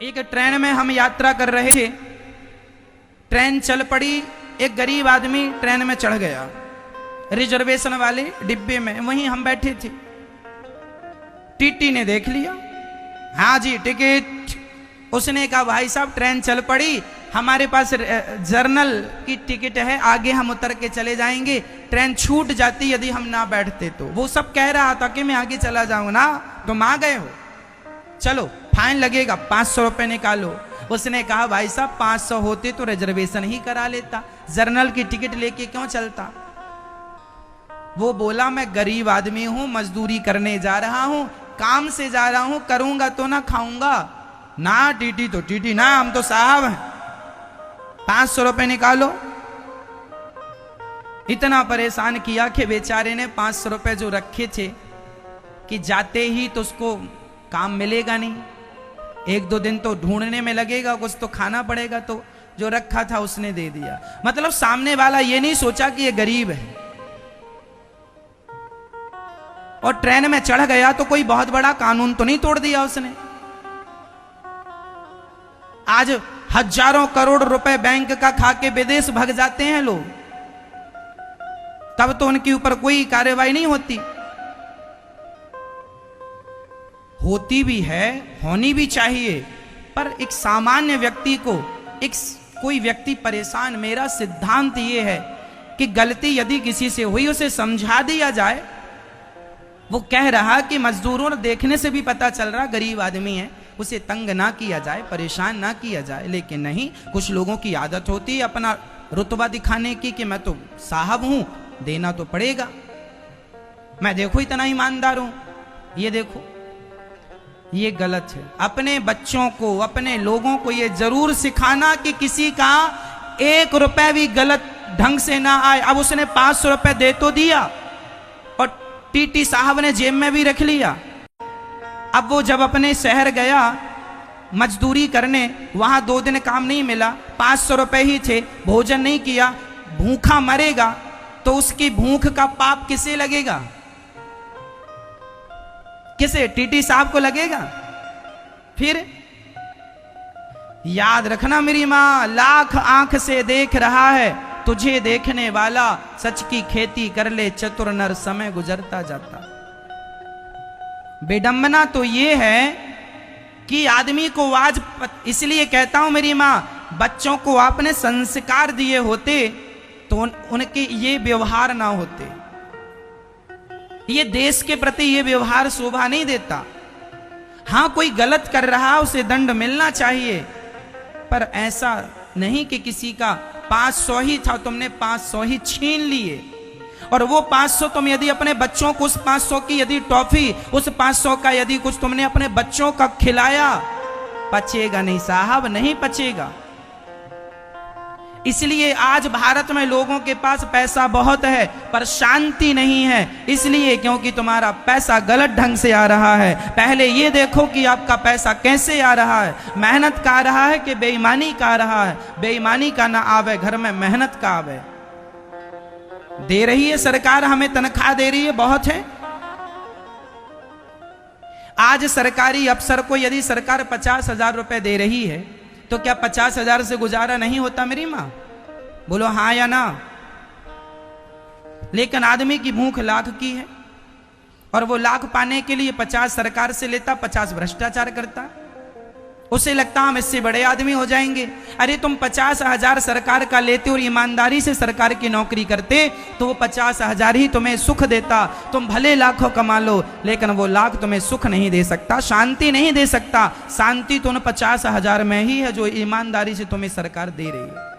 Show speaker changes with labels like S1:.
S1: एक ट्रेन में हम यात्रा कर रहे थे, ट्रेन चल पड़ी, एक गरीब आदमी ट्रेन में चढ़ गया, रिजर्वेशन वाले डिब्बे में, वहीं हम बैठे थे। टीटी ने देख लिया, हाँ जी टिकट। उसने कहा भाई साहब ट्रेन चल पड़ी, हमारे पास जर्नल की टिकट है, आगे हम उतर के चले जाएंगे, ट्रेन छूट जाती यदि हम ना बैठते तो। वो सब कह रहा था कि मैं आगे चला जाऊंगा ना, तुम आ गए हो, चलो फाइन लगेगा 500 रुपए निकालो। उसने कहा भाई साहब 500 होते तो रिजर्वेशन ही करा लेता, जर्नल की टिकट लेके क्यों चलता। वो बोला मैं गरीब आदमी हूं, मजदूरी करने जा रहा हूं, काम से जा रहा हूं, करूंगा तो ना खाऊंगा। ना टीटी तो टीटी ना, हम तो साहब हैं, 500 रुपए निकालो। इतना परेशान किया कि बेचारे ने 500 रुपए जो रखे थे कि जाते ही तो उसको काम मिलेगा नहीं, 1-2 दिन तो ढूंढने में लगेगा, कुछ तो खाना पड़ेगा, तो जो रखा था उसने दे दिया। मतलब सामने वाला ये नहीं सोचा कि ये गरीब है, और ट्रेन में चढ़ गया तो कोई बहुत बड़ा कानून तो नहीं तोड़ दिया उसने। आज हजारों करोड़ रुपए बैंक का खा के विदेश भाग जाते हैं लोग, तब तो उनके ऊपर कोई कार्रवाई नहीं होती। होती भी है, होनी भी चाहिए, पर एक सामान्य व्यक्ति को, एक कोई व्यक्ति परेशान, मेरा सिद्धांत यह है कि गलती यदि किसी से हुई उसे समझा दिया जाए। वो कह रहा कि मजदूरों देखने से भी पता चल रहा गरीब आदमी है, उसे तंग ना किया जाए, परेशान ना किया जाए। लेकिन नहीं, कुछ लोगों की आदत होती है अपना रुतबा दिखाने की कि मैं तो साहब हूं, देना तो पड़ेगा, मैं देखो इतना ईमानदार हूं। ये देखो, ये गलत है। अपने बच्चों को, अपने लोगों को ये जरूर सिखाना कि किसी का 1 रुपए भी गलत ढंग से ना आए। अब उसने 500 रुपए दे तो दिया और टीटी साहब ने जेब में भी रख लिया। अब वो जब अपने शहर गया मजदूरी करने, वहां 2 दिन काम नहीं मिला, 500 रुपए ही थे, भोजन नहीं किया, भूखा मरेगा, तो उसकी भूख का पाप किसे लगेगा? किसे? टीटी साहब को लगेगा। फिर याद रखना मेरी मां, लाख आंख से देख रहा है तुझे देखने वाला, सच की खेती कर ले चतुर नर, समय गुजरता जाता। बेडंबना तो ये है कि आदमी को आज, इसलिए कहता हूं मेरी मां, बच्चों को आपने संस्कार दिए होते तो उनके ये व्यवहार ना होते। ये देश के प्रति ये व्यवहार शोभा नहीं देता। हां कोई गलत कर रहा उसे दंड मिलना चाहिए, पर ऐसा नहीं कि किसी का 500 ही था, तुमने 500 ही छीन लिए, और वो 500 तुम यदि अपने बच्चों को, उस 500 की यदि टॉफी, उस 500 का यदि कुछ तुमने अपने बच्चों का खिलाया, पचेगा नहीं साहब, नहीं पचेगा। इसलिए आज भारत में लोगों के पास पैसा बहुत है पर शांति नहीं है, इसलिए क्योंकि तुम्हारा पैसा गलत ढंग से आ रहा है। पहले ये देखो कि आपका पैसा कैसे आ रहा है, मेहनत का आ रहा है कि बेईमानी का आ रहा है। बेईमानी का ना आवे घर में, मेहनत का आवे। दे रही है सरकार, हमें तनख्वाह दे रही है, बहुत है। आज सरकारी अफसर को यदि सरकार 50,000 रुपए दे रही है तो क्या 50,000 से गुजारा नहीं होता मेरी मां? बोलो हाँ या ना। लेकिन आदमी की भूख लाख की है, और वो लाख पाने के लिए 50 सरकार से लेता, 50 भ्रष्टाचार करता। उसे लगता हम इससे बड़े आदमी हो जाएंगे। अरे तुम 50,000 सरकार का लेते और ईमानदारी से सरकार की नौकरी करते तो वो 50,000 ही तुम्हें सुख देता। तुम भले लाखों कमा लो, लेकिन वो लाख तुम्हें सुख नहीं दे सकता, शांति नहीं दे सकता। शांति तो उन 50,000 में ही है जो ईमानदारी से तुम्हें सरकार दे रही है।